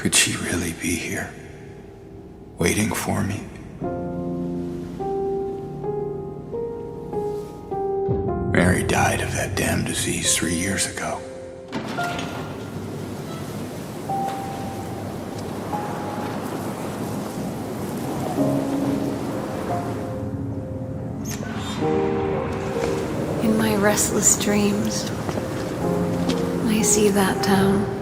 Could she really be here, waiting for me? Mary died of that damn disease 3 years ago. In my restless dreams, I see that town.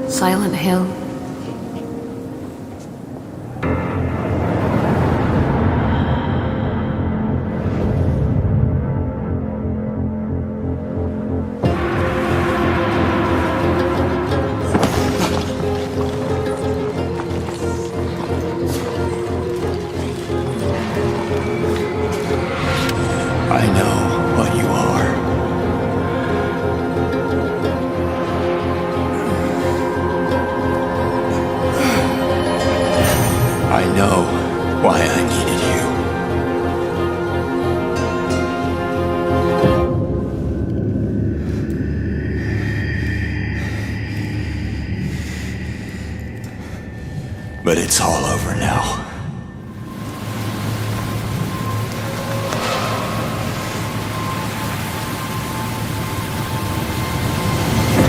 Silent Hill. I know what you are. I know why I needed you. But it's all over now.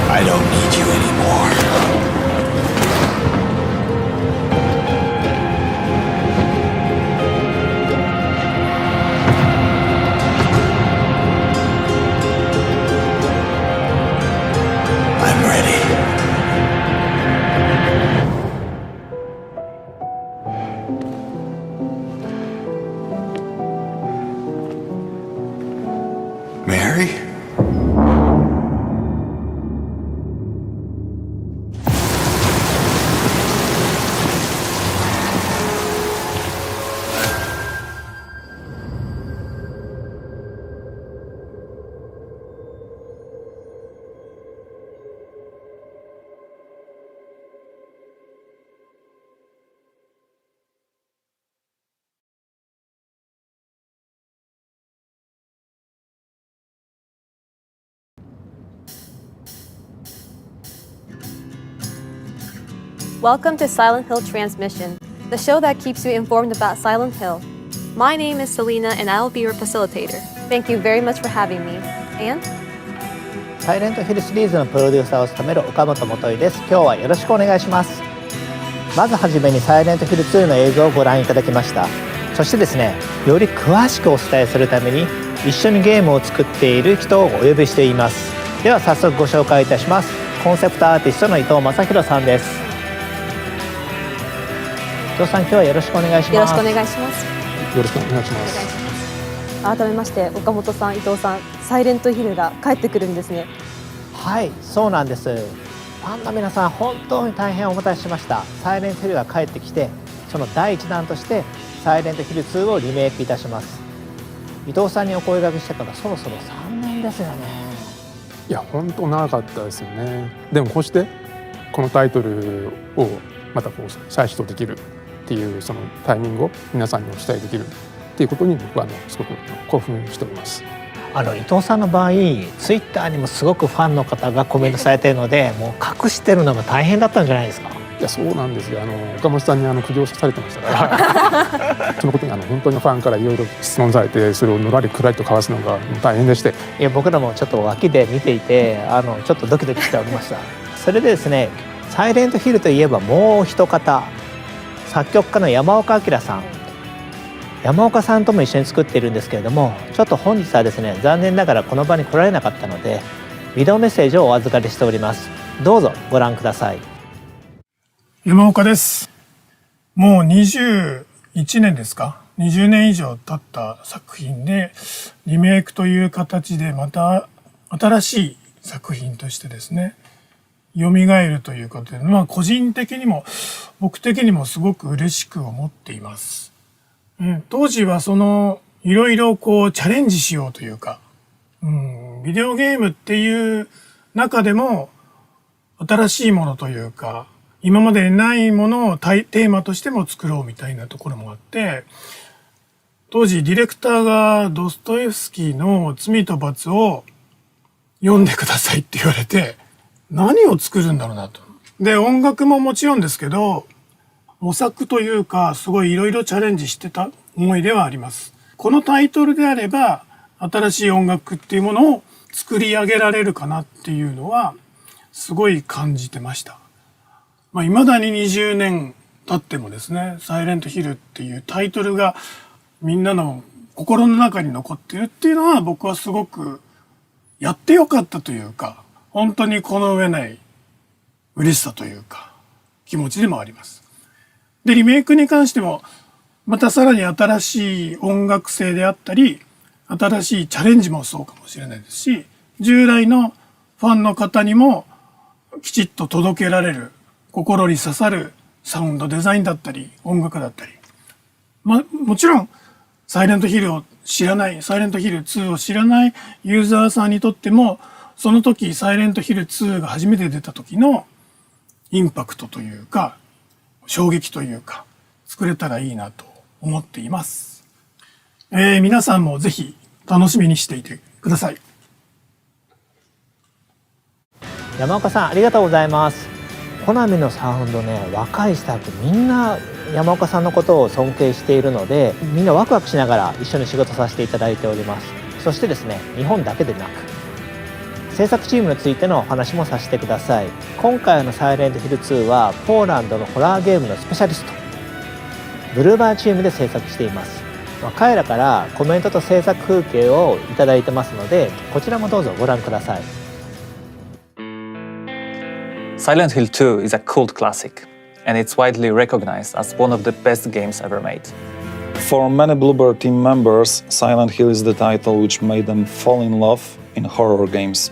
I don't need you anymore. I'm ready. Mary? Welcome to Silent Hill Transmission, the show that keeps you informed about Silent Hill. My name is Selena and I will be your facilitator. Thank you very much for having me. And? サイレントヒルシリーズのプロデューサーを務める岡本元井です。今日はよろしくお願いします。まずはじめにサイレントヒル2の映像をご覧いただきました。そしてですね、より詳しくお伝えするために一緒にゲームを作っている人をお呼びしています。では早速ご紹介いたします。コンセプトアーティストの伊藤正弘さんです。伊藤さん、今日はよろしくお願いします。よろしくお願いします。よろしくお願いします。改めまして岡本さん、伊藤さん、サイレントヒルが帰ってくるんですね。はい、そうなんです。ファンの皆さん、本当に大変お待たせしました。サイレントヒルが帰ってきて、その第一弾としてサイレントヒル2をリメイクいたします。伊藤さんにお声掛けしてからそろそろ3年ですよね。いや、本当長かったですよね。でもこうしてこのタイトルをまたこう再始動できるっていうそのタイミングを皆さんにお伝えできるっていうことに僕はすごく興奮しております。伊藤さんの場合、ツイッターにもすごくファンの方がコメントされているので、もう隠してるのが大変だったんじゃないですか。いや、そうなんですよ。岡本さんに苦情されてましたからそのことに本当にファンからいろいろ質問されて、それをのらりくらりと交わすのが大変でして、いや、僕らもちょっと脇で見ていてちょっとドキドキしておりました。それでですね、サイレントヒルといえばもう一方、作曲家の山岡明さん。山岡さんとも一緒に作っているんですけれども、ちょっと本日はですね、残念ながらこの場に来られなかったのでビデオメッセージをお預かりしております。どうぞご覧ください。山岡です。もう21年ですか、20年以上経った作品でリメイクという形でまた新しい作品としてですね、蘇るということで、個人的にも僕的にもすごく嬉しく思っています。当時はいろいろチャレンジしようというか、ビデオゲームっていう中でも新しいものというか、今までにないものをテーマとしても作ろうみたいなところもあって、当時ディレクターがドストエフスキーの罪と罰を読んでくださいって言われて、何を作るんだろうなと。で、音楽ももちろんですけど、模索というか、すごいいろいろチャレンジしてた思いではあります。このタイトルであれば、新しい音楽っていうものを作り上げられるかなっていうのは、すごい感じてました。未だに20年経ってもですね、サイレントヒルっていうタイトルがみんなの心の中に残ってるっていうのは、僕はすごくやってよかったというか、本当にこの上ない嬉しさというか、気持ちでもあります。で、リメイクに関しても、またさらに新しい音楽性であったり、新しいチャレンジもそうかもしれないですし、従来のファンの方にもきちっと届けられる、心に刺さるサウンドデザインだったり、音楽だったり。もちろん、サイレントヒルを知らない、サイレントヒル2を知らないユーザーさんにとっても、その時、サイレントヒル2が初めて出た時のインパクトというか、衝撃というか、作れたらいいなと思っています。皆さんもぜひ楽しみにしていてください。山岡さんありがとうございます。コナミのサウンドね、若いスタッフみんな山岡さんのことを尊敬しているので、みんなワクワクしながら一緒に仕事させていただいております。そしてですね、日本だけでなく制作チームについてのお話もさせてください。今回のサイレントヒル2はポーランドのホラーゲームのスペシャリストブルーバーチームで制作しています。彼らからコメントと制作風景をいただいてますので、こちらもどうぞご覧ください。Silent Hill 2 is a cult classic, and it's widely recognized as one of the best games ever made. For many Bluebird team members, Silent Hill is the title which made them fall in love in horror games.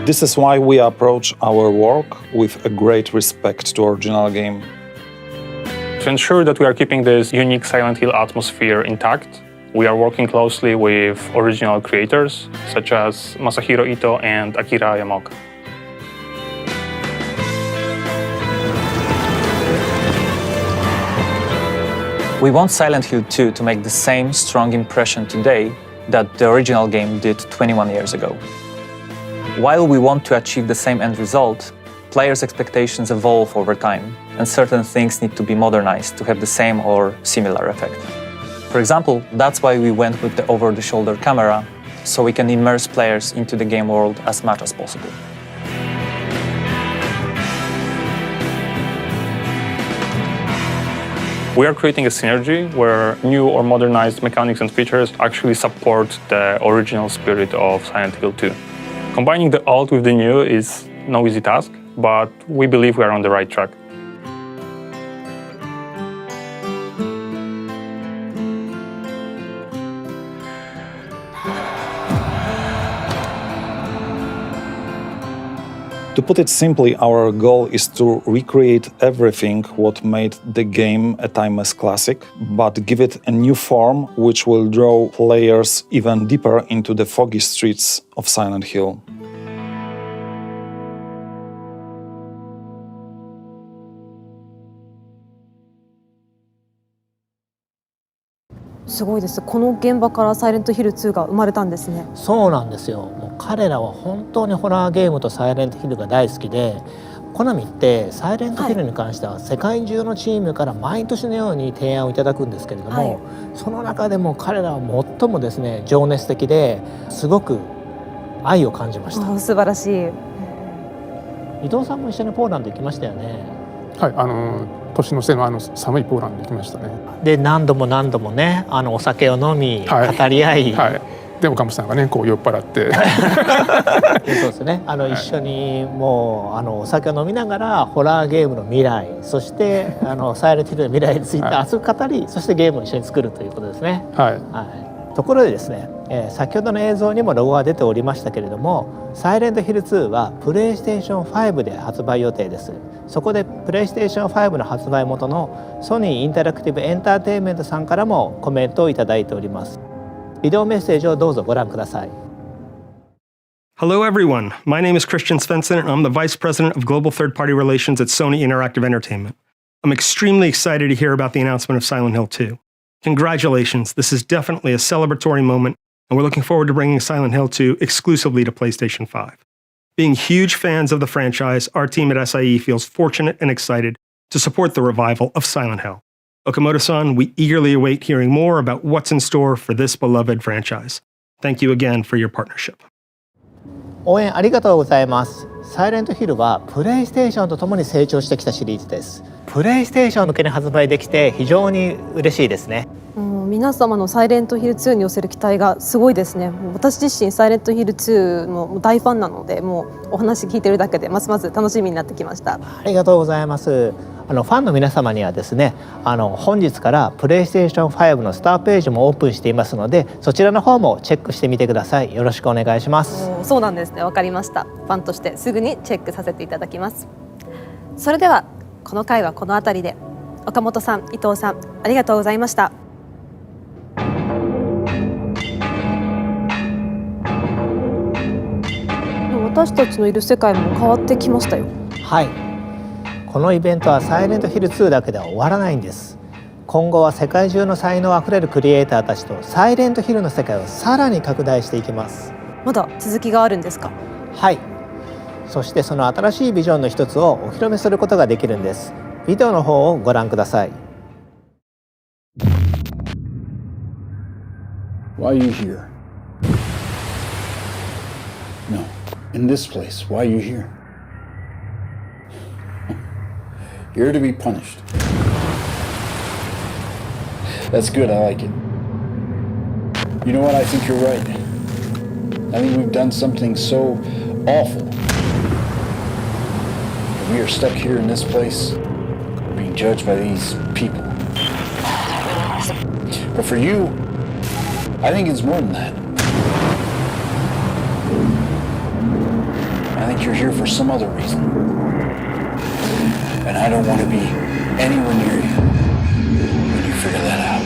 This is why we approach our work with a great respect to original game. To ensure that we are keeping this unique Silent Hill atmosphere intact, we are working closely with original creators such as Masahiro Ito and Akira Yamaoka. We want Silent Hill 2 to make the same strong impression today that the original game did 21 years ago. While we want to achieve the same end result, players' expectations evolve over time, and certain things need to be modernized to have the same or similar effect. For example, that's why we went with the over-the-shoulder camera, so we can immerse players into the game world as much as possible. We are creating a synergy where new or modernized mechanics and features actually support the original spirit of Silent Hill 2. Combining the old with the new is no easy task, but we believe we are on the right track. To put it simply, our goal is to recreate everything what made the game a timeless classic, but give it a new form which will draw players even deeper into the foggy streets of Silent Hill. It's すごいです。この現場からサイレントヒル2が生まれたんですね。そうなんですよ。もう彼らは本当にホラーゲームとサイレントヒルが大好きで、コナミってサイレントヒルに関しては世界中のチームから毎年のように提案をいただくんですけれども、その中でも彼らは最もですね情熱的ですごく愛を感じました。素晴らしい。伊藤さんも一緒にポーランド行きましたよね。はい、年の瀬の寒いポーランド行きましたね。で何度もねお酒を飲み、語り合い、で岡本さんがねこう酔っ払ってそうですね一緒にもうお酒を飲みながらホラーゲームの未来、そしてサイレントヒルの未来について熱く語り、そしてゲームを一緒に作るということですね。ところでですね、先ほどの映像にもロゴが出ておりましたけれども、サイレントヒル2はプレイステーション5で発売予定です。そこでプレイステーション5の発売元のソニーインタラクティブエンターテインメントさんからもコメントをいただいております。ビデオメッセージをどうぞご覧ください。Hello everyone, my name is Christian Svensson and I'm the Vice President of Global Third-Party Relations at Sony Interactive Entertainment. I'm extremely excited to hear about the announcement of Silent Hill 2. Congratulations, this is definitely a celebratory moment, and we're looking forward to bringing Silent Hill 2 exclusively to PlayStation 5. Being huge fans of the franchise, our team at SIE feels fortunate and excited to support the revival of Silent Hill. Okamoto-san, we eagerly await hearing more about what's in store for this beloved franchise. Thank you again for your partnership. 応援ありがとうございます。サイレントヒルはプレイステーションとともに成長してきたシリーズです。プレイステーション向けに発売できて非常に嬉しいですね。皆様のサイレントヒル2に寄せる期待がすごいですね。私自身サイレントヒル2の大ファンなので、もうお話聞いてるだけでますます楽しみになってきました。ありがとうございます。ファンの皆様にはですね、本日からプレイステーション5のスターページもオープンしていますので、そちらの方もチェックしてみてください。よろしくお願いします。そうなんですね。わかりました。ファンとしてすぐにチェックさせていただきます。それではこの回はこの辺りで、岡本さん、伊藤さん、ありがとうございました。私たちのいる世界も変わってきましたよ。はい。このイベントはサイレントヒル2だけでは終わらないんです。今後は世界中の才能あふれるクリエイターたちとサイレントヒルの世界をさらに拡大していきます。まだ続きがあるんですか？はい。そしてその新しいビジョンの一つをお披露目することができるんです。ビデオの方をご覧ください。Why are you here? No, in this place. Why are you here? You're to be punished. That's good, I like it. You know what, I think you're right. I think we've done something so awful. We are stuck here in this place, being judged by these people. But for you, I think it's more than that. I think you're here for some other reason. And I don't want to be anywhere near you when you figure that out.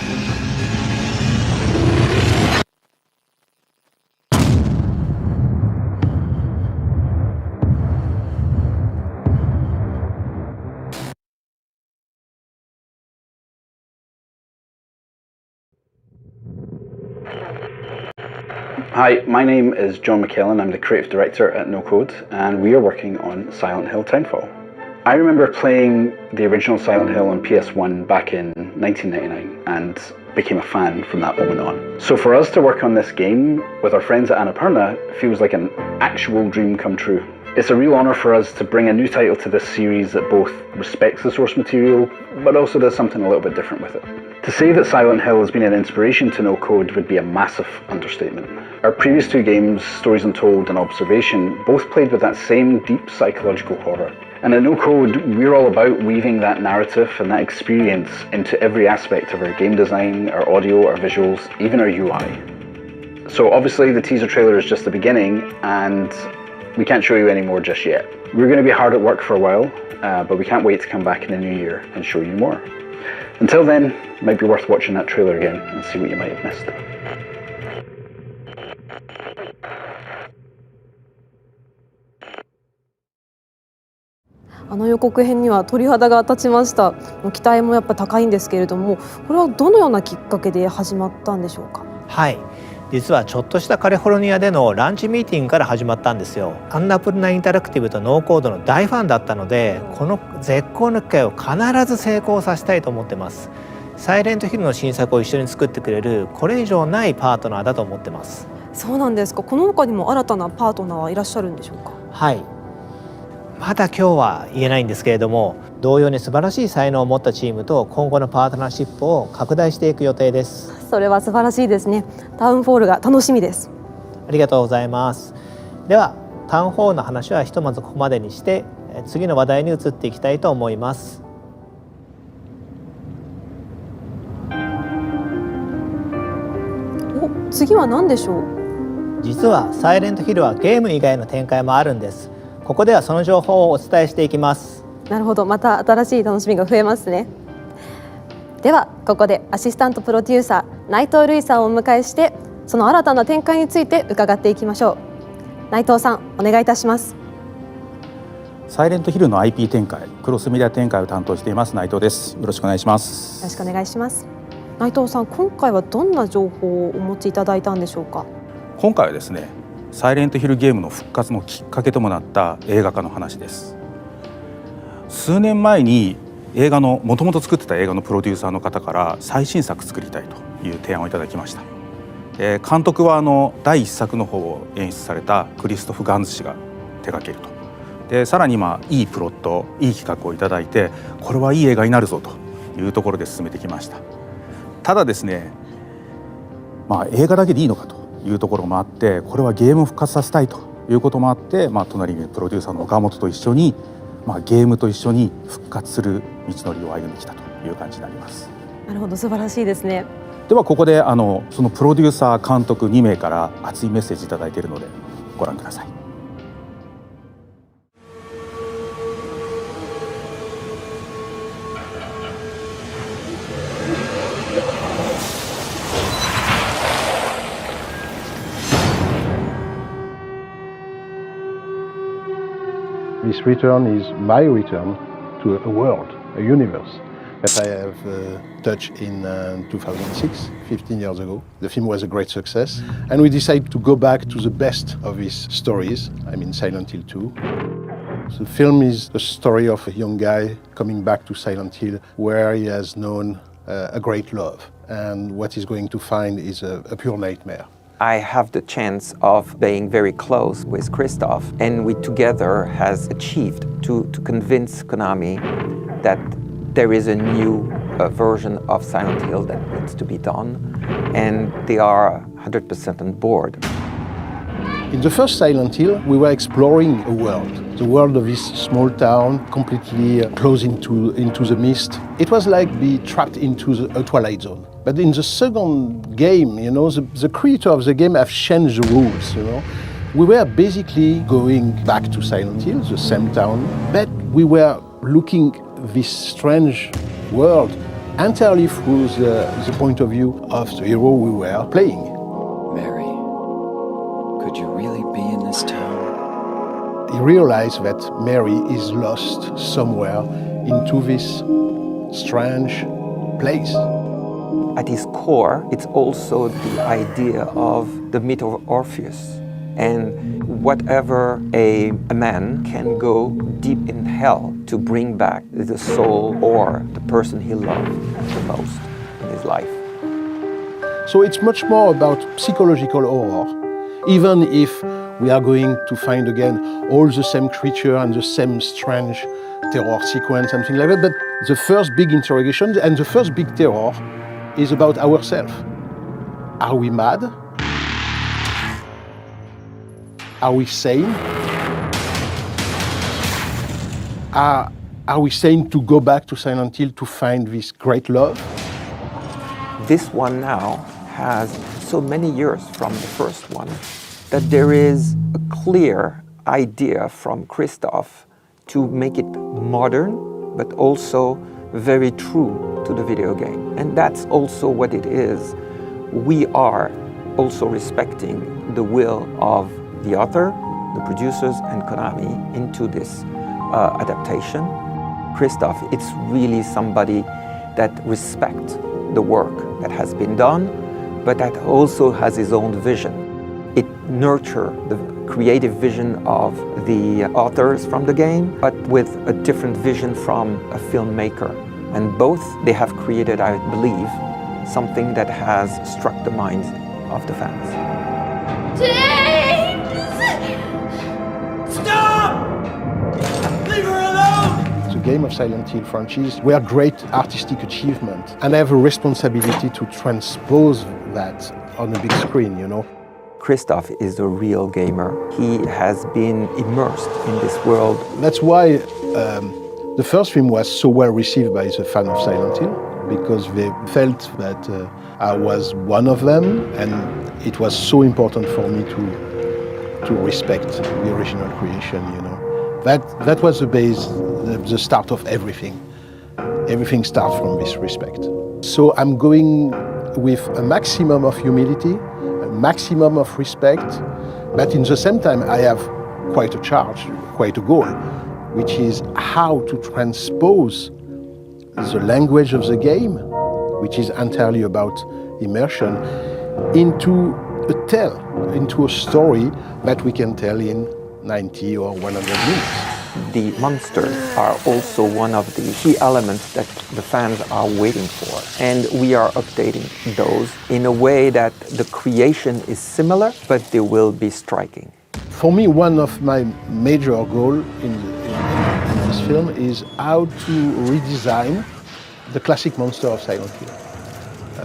Hi, my name is John McKellen. I'm the creative director at No Code, and we are working on Silent Hill Townfall. I remember playing the original Silent Hill on PS1 back in 1999 and became a fan from that moment on. So for us to work on this game with our friends at Annapurna feels like an actual dream come true. It's a real honour for us to bring a new title to this series that both respects the source material, but also does something a little bit different with it. To say that Silent Hill has been an inspiration to No Code would be a massive understatement. Our previous two games, Stories Untold and Observation, both played with that same deep psychological horror. And at No Code, we're all about weaving that narrative and that experience into every aspect of our game design, our audio, our visuals, even our UI. So obviously the teaser trailer is just the beginning, and we can't show you any more just yet. We're going to be hard at work for a while, but we can't wait to come back in the new year and show you more. Until then, it might be worth watching that trailer again and see what you might have missed. あの予告編には鳥肌が立ちました。期待もやっぱ高いんですけれども、これはどのようなきっかけで始まったんでしょうか？はい。実はちょっとしたカリフォルニアでのランチミーティングから始まったんですよ。アンナプルナインタラクティブとノーコードの大ファンだったので、この絶好の機会を必ず成功させたいと思ってます。サイレントヒルの新作を一緒に作ってくれるこれ以上ないパートナーだと思ってます。そうなんですか。この他にも新たなパートナーはいらっしゃるんでしょうか？はい。まだ今日は言えないんですけれども、同様に素晴らしい才能を持ったチームと今後のパートナーシップを拡大していく予定です。それは素晴らしいですね。タウンフォールが楽しみです。ありがとうございます。ではタウンフォールの話はひとまずここまでにして次の話題に移っていきたいと思います。次は何でしょう？実はサイレントヒルはゲーム以外の展開もあるんです。ここではその情報をお伝えしていきます。なるほど、また新しい楽しみが増えますね。ではここでアシスタントプロデューサー内藤瑠衣さんをお迎えして、その新たな展開について伺っていきましょう。内藤さん、お願いいたします。サイレントヒルの IP 展開、クロスメディア展開を担当しています内藤です。よろしくお願いします。よろしくお願いします。内藤さん、今回はどんな情報をお持ちいただいたんでしょうか。今回はですね、サイレントヒルゲームの復活のきっかけともなった映画化の話です。数年前にもともと作ってた映画のプロデューサーの方から最新作作りたいという提案をいただきました。監督は第1作の方を演出されたクリストフ・ガンズ氏が手掛けると。でさらにいいプロット、いい企画をいただいて、これはいい映画になるぞというところで進めてきました。ただですね、映画だけでいいのかというところもあって、これはゲームを復活させたいということもあって、隣にプロデューサーの岡本と一緒に、ゲームと一緒に復活する道のりを歩んできたという感じになります。なるほど、素晴らしいですね。ではここでそのプロデューサー監督2名から熱いメッセージいただいているのでご覧ください。This return is my return to a world, a universe that I have touched in 2006, 15 years ago. The film was a great success, and we decided to go back to the best of his stories, Silent Hill 2. The film is the story of a young guy coming back to Silent Hill where he has known a great love, and what he's going to find is a pure nightmare. I have the chance of being very close with Christoph, and we together has achieved to convince Konami that there is a new version of Silent Hill that needs to be done, and they are 100% on board. In the first Silent Hill, we were exploring a world, the world of this small town, completely closed into the mist. It was like being trapped into a Twilight Zone. But in the second game, the creator of the game have changed the rules, We were basically going back to Silent Hill, the same town, but we were looking this strange world entirely through the point of view of the hero we were playing. Mary, could you really be in this town? He realized that Mary is lost somewhere into this strange place. At its core, it's also the idea of the myth of Orpheus. And whatever a man can go deep in hell to bring back the soul or the person he loved the most in his life. So it's much more about psychological horror, even if we are going to find again all the same creature and the same strange terror sequence, something like that. But the first big interrogation and the first big terror is about ourselves. Are we mad? Are we sane? Are we sane to go back to Silent Hill to find this great love? This one now has so many years from the first one that there is a clear idea from Christoph to make it modern, but also very true to the video game. And that's also what it is. We are also respecting the will of the author, the producers, and Konami into this adaptation. Christoph, it's really somebody that respects the work that has been done, but that also has his own vision. It nurtures the creative vision of the authors from the game, but with a different vision from a filmmaker. And both, they have created, I believe, something that has struck the minds of the fans. James! Stop! Leave her alone! The game of Silent Hill franchise were great artistic achievement, and I have a responsibility to transpose that on a big screen, Christoph is a real gamer. He has been immersed in this world. That's why the first film was so well received by the fans of Silent Hill, because they felt that I was one of them, and it was so important for me to respect the original creation, That was the base, the start of everything. Everything starts from this respect. So I'm going with a maximum of humility, a maximum of respect, but in the same time I have quite a charge, quite a goal, which is how to transpose the language of the game which is entirely about immersion, into a tale, into a story that we can tell in 90 or 100 minutes. The monsters are also one of the key elements that the fans are waiting for. And we are updating those in a way that the creation is similar, but they will be striking. For me, one of my major goals in this film is how to redesign the classic monster of Silent Hill.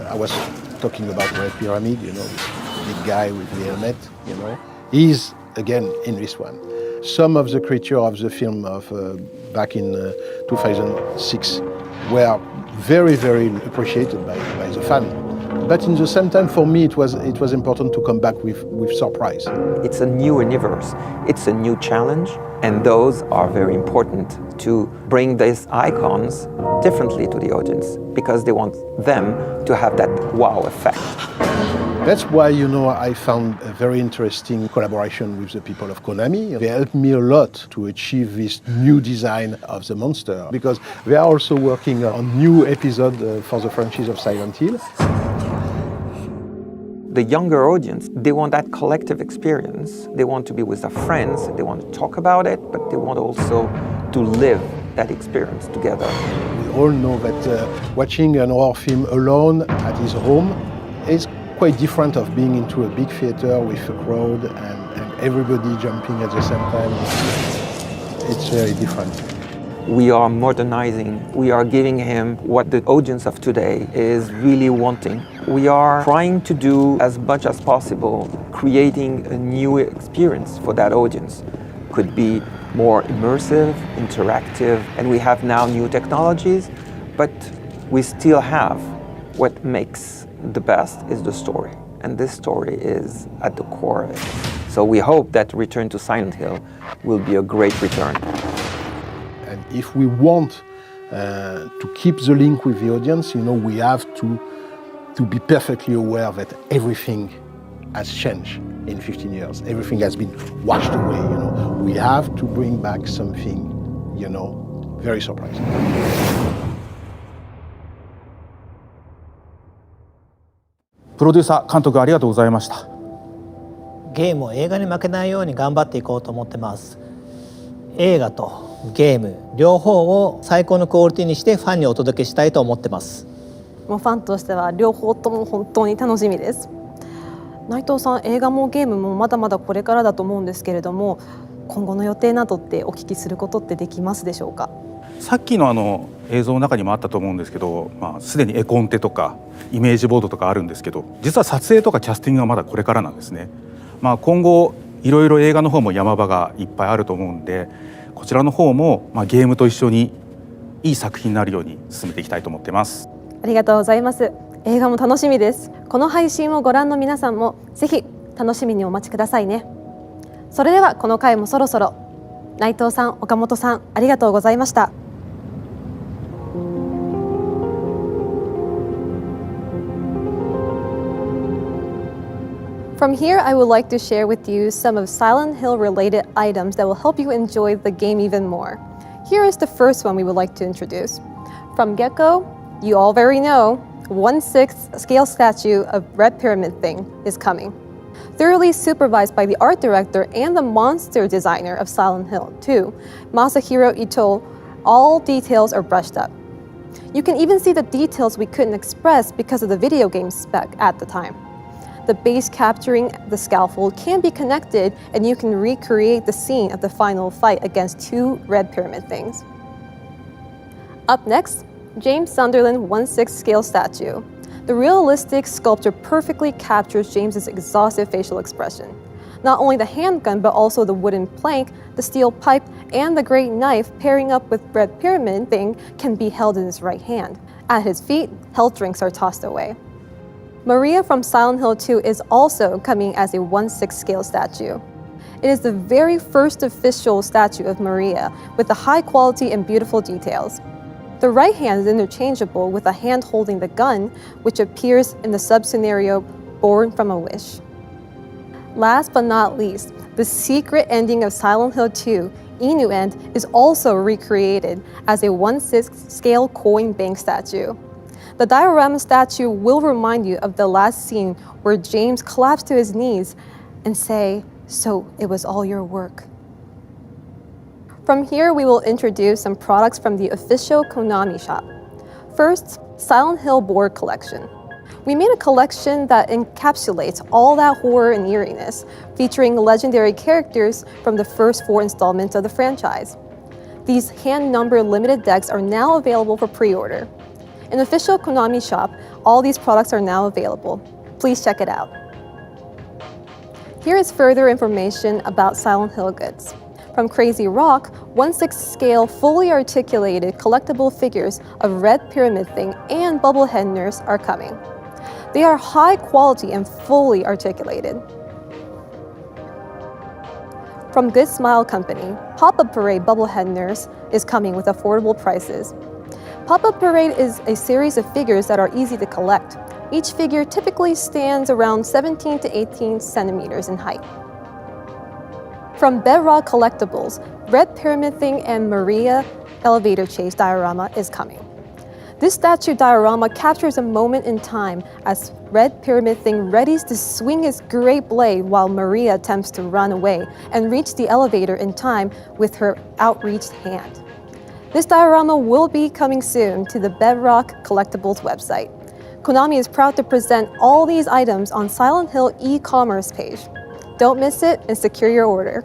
I was talking about Red Pyramid, you know, this big guy with the helmet, you know. He's, again, in this one. Some of the creatures of the film of back in 2006 were very, very appreciated by the fan. But in the same time, for me, it was important to come back with surprise. It's a new universe, it's a new challenge, and those are very important to bring these icons differently to the audience because they want them to have that wow effect. That's why, you know, I found a very interesting collaboration with the people of Konami. They helped me a lot to achieve this new design of the monster because they are also working on new episodes for the franchise of Silent Hill. The younger audience, they want that collective experience. They want to be with their friends, they want to talk about it, but they want also to live that experience together. We all know that watching an horror film alone at his home is quite different of being into a big theater with a crowd and everybody jumping at the same time. It's very different. We are modernizing, we are giving him what the audience of today is really wanting. We are trying to do as much as possible, creating a new experience for that audience. Could be more immersive, interactive, and we have now new technologies, but we still have what makes the best is the story, and this story is at the core of it. So we hope that Return to Silent Hill will be a great return. And if we want to keep the link with the audience, you know, we have to be perfectly aware that everything has changed in 15 years. Everything has been washed away, you know. We have to bring back something, you know, very surprising. プロデューサー監督ありがとうございました。ゲームを映画に負けないように頑張っていこうと思ってます。映画とゲーム両方を最高のクオリティにしてファンにお届けしたいと思ってます。もうファンとしては両方とも本当に楽しみです。内藤さん、映画もゲームもまだまだこれからだと思うんですけれども、今後の予定などってお聞きすることってできますでしょうか。さっきの映像の中にもあったと思うんですけど、すでに絵コンテとかイメージボードとかあるんですけど、実は撮影とかキャスティングはまだこれからなんですね。今後いろいろ映画の方も山場がいっぱいあると思うんで、こちらの方もゲームと一緒にいい作品になるように進めていきたいと思ってます。ありがとうございます。映画も楽しみです。この配信をご覧の皆さんもぜひ楽しみにお待ちくださいね。それではこの回もそろそろ。内藤さん、岡本さん、ありがとうございました。From here, I would like to share with you some of Silent Hill related items that will help you enjoy the game even more. Here is the first one we would like to introduce. From get-go, you all very know, 1/6 scale statue of Red Pyramid Thing is coming. Thoroughly supervised by the art director and the monster designer of Silent Hill 2, Masahiro Ito, all details are brushed up. You can even see the details we couldn't express because of the video game spec at the time. The base capturing the scaffold can be connected and you can recreate the scene of the final fight against 2 Red Pyramid Things. Up next, James Sunderland 1/6 scale statue. The realistic sculpture perfectly captures James's exhaustive facial expression. Not only the handgun, but also the wooden plank, the steel pipe, and the great knife pairing up with Red Pyramid Thing can be held in his right hand. At his feet, health drinks are tossed away. Maria from Silent Hill 2 is also coming as a 1/6 scale statue. It is the very first official statue of Maria with the high quality and beautiful details. The right hand is interchangeable with a hand holding the gun, which appears in the sub-scenario Born from a Wish. Last but not least, the secret ending of Silent Hill 2, Inu End, is also recreated as a 1/6 scale coin bank statue. The diorama statue will remind you of the last scene where James collapsed to his knees and say, "So it was all your work." From here, we will introduce some products from the official Konami shop. First, Silent Hill board collection. We made a collection that encapsulates all that horror and eeriness, featuring legendary characters from the first 4 installments of the franchise. These hand-numbered limited decks are now available for pre-order. In the official Konami shop, all these products are now available. Please check it out. Here is further information about Silent Hill goods. From Crazy Rock, 1/6 scale fully articulated collectible figures of Red Pyramid Thing and Bubblehead Nurse are coming. They are high quality and fully articulated. From Good Smile Company, Pop-Up Parade Bubblehead Nurse is coming with affordable prices. Pop-Up Parade is a series of figures that are easy to collect. Each figure typically stands around 17 to 18 centimeters in height. From Bedrock Collectibles, Red Pyramid Thing and Maria Elevator Chase diorama is coming. This statue diorama captures a moment in time as Red Pyramid Thing readies to swing his great blade while Maria attempts to run away and reach the elevator in time with her outreached hand. This diorama will be coming soon to the Bedrock Collectibles website. Konami is proud to present all these items on Silent Hill e-commerce page. Don't miss it and secure your order.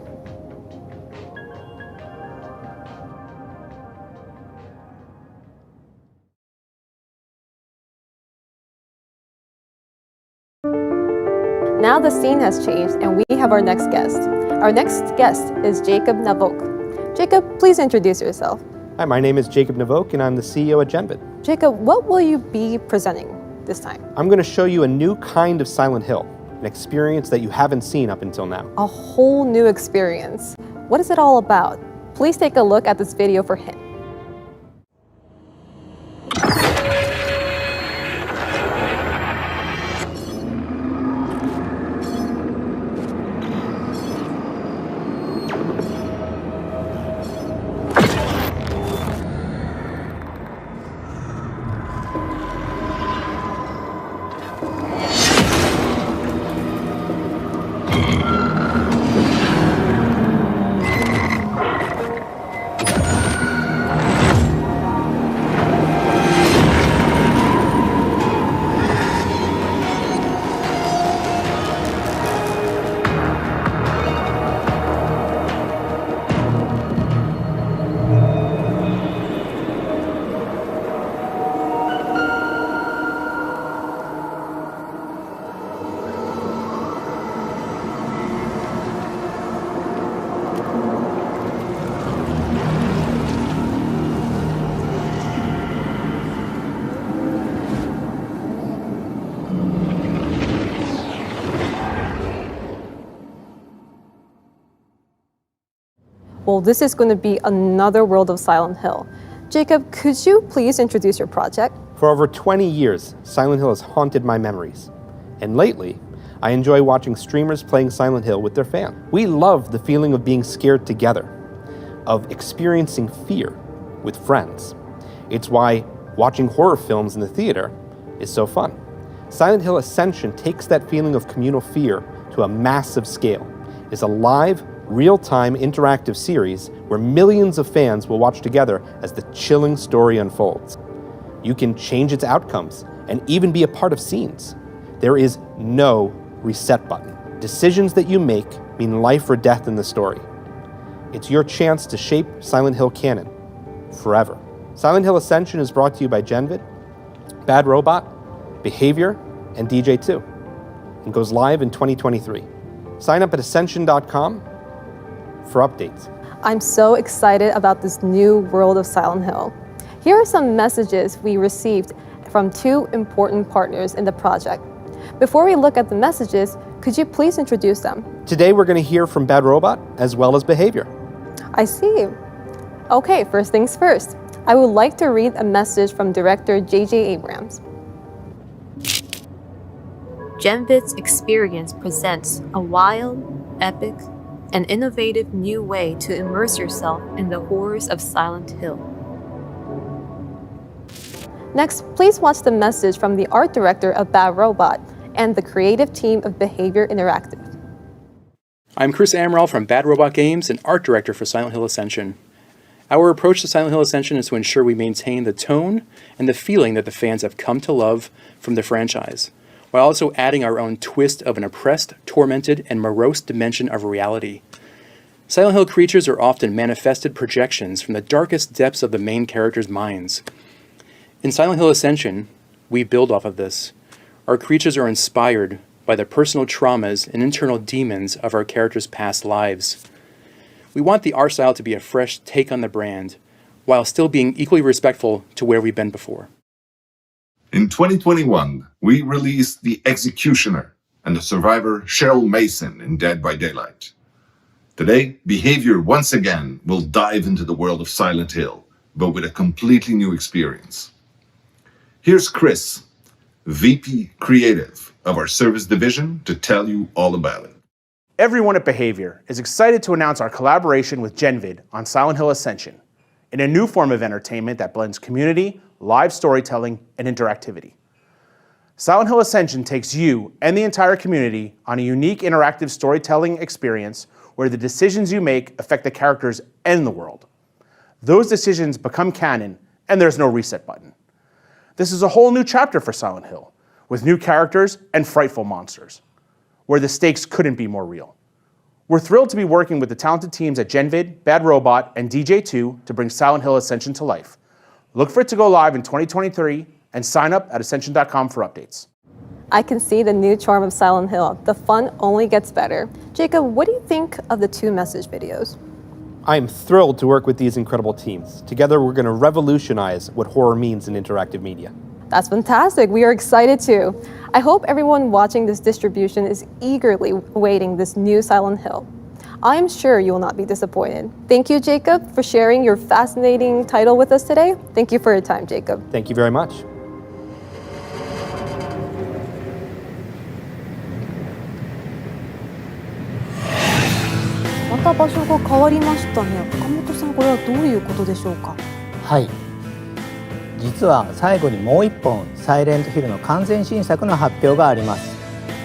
Now the scene has changed and we have our next guest. Our next guest is Jacob Navok. Jacob, please introduce yourself. Hi, my name is Jacob Navok and I'm the CEO at Genvid. Jacob, what will you be presenting this time? I'm going to show you a new kind of Silent Hill, an experience that you haven't seen up until now. A whole new experience. What is it all about? Please take a look at this video for hints. Well, this is going to be another world of Silent Hill. Jacob, could you please introduce your project? For over 20 years, Silent Hill has haunted my memories. And lately, I enjoy watching streamers playing Silent Hill with their fans. We love the feeling of being scared together, of experiencing fear with friends. It's why watching horror films in the theater is so fun. Silent Hill Ascension takes that feeling of communal fear to a massive scale. It's a live, real-time interactive series where millions of fans will watch together as the chilling story unfolds. You can change its outcomes and even be a part of scenes. There is no reset button. Decisions that you make mean life or death in the story. It's your chance to shape Silent Hill canon forever. Silent Hill Ascension is brought to you by Genvid, Bad Robot, Behavior, and DJ2, and goes live in 2023. Sign up at ascension.com for updates. I'm so excited about this new world of Silent Hill. Here are some messages we received from 2 important partners in the project. Before we look at the messages, could you please introduce them? Today we're going to hear from Bad Robot as well as Behavior. I see. Okay, first things first. I would like to read a message from director J.J. Abrams. Genvid's experience presents a wild, epic, and innovative new way to immerse yourself in the horrors of Silent Hill. Next, please watch the message from the art director of Bad Robot and the creative team of Behavior Interactive. I'm Chris Amaral from Bad Robot Games and art director for Silent Hill Ascension. Our approach to Silent Hill Ascension is to ensure we maintain the tone and the feeling that the fans have come to love from the franchise, while also adding our own twist of an oppressed, tormented, and morose dimension of reality. Silent Hill creatures are often manifested projections from the darkest depths of the main characters' minds. In Silent Hill Ascension, we build off of this. Our creatures are inspired by the personal traumas and internal demons of our characters' past lives. We want the art style to be a fresh take on the brand, while still being equally respectful to where we've been before. In 2021, we released The Executioner and the survivor Cheryl Mason in Dead by Daylight. Today, Behavior once again will dive into the world of Silent Hill, but with a completely new experience. Here's Chris, VP Creative of our service division, to tell you all about it. Everyone at Behavior is excited to announce our collaboration with GenVid on Silent Hill Ascension, in a new form of entertainment that blends community, live storytelling, and interactivity. Silent Hill Ascension takes you and the entire community on a unique interactive storytelling experience where the decisions you make affect the characters and the world. Those decisions become canon, and there's no reset button. This is a whole new chapter for Silent Hill, with new characters and frightful monsters, where the stakes couldn't be more real. We're thrilled to be working with the talented teams at GenVid, Bad Robot, and DJ2 to bring Silent Hill Ascension to life. Look for it to go live in 2023 and sign up at Ascension.com for updates. I can see the new charm of Silent Hill. The fun only gets better. Jacob, what do you think of the two message videos? I'm thrilled to work with these incredible teams. Together, we're going to revolutionize what horror means in interactive media. That's fantastic. We are excited too. I hope everyone watching this distribution is eagerly awaiting this new Silent Hill. I am sure you will not be disappointed. Thank you, Jacob, for sharing your fascinating title with us today. Thank you for your time, Jacob. Thank you very much.また場所が変わりましたね。岡本さん、これはどういうことでしょうか。はい。実は最後にもう一本サイレントヒルの完全新作の発表があります。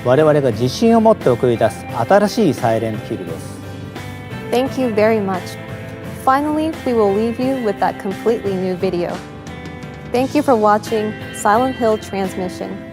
我々が自信を持って送り出す新しいサイレントヒルです。Thank you very much. Finally, we will leave you with that completely new video. Thank you for watching Silent Hill Transmission.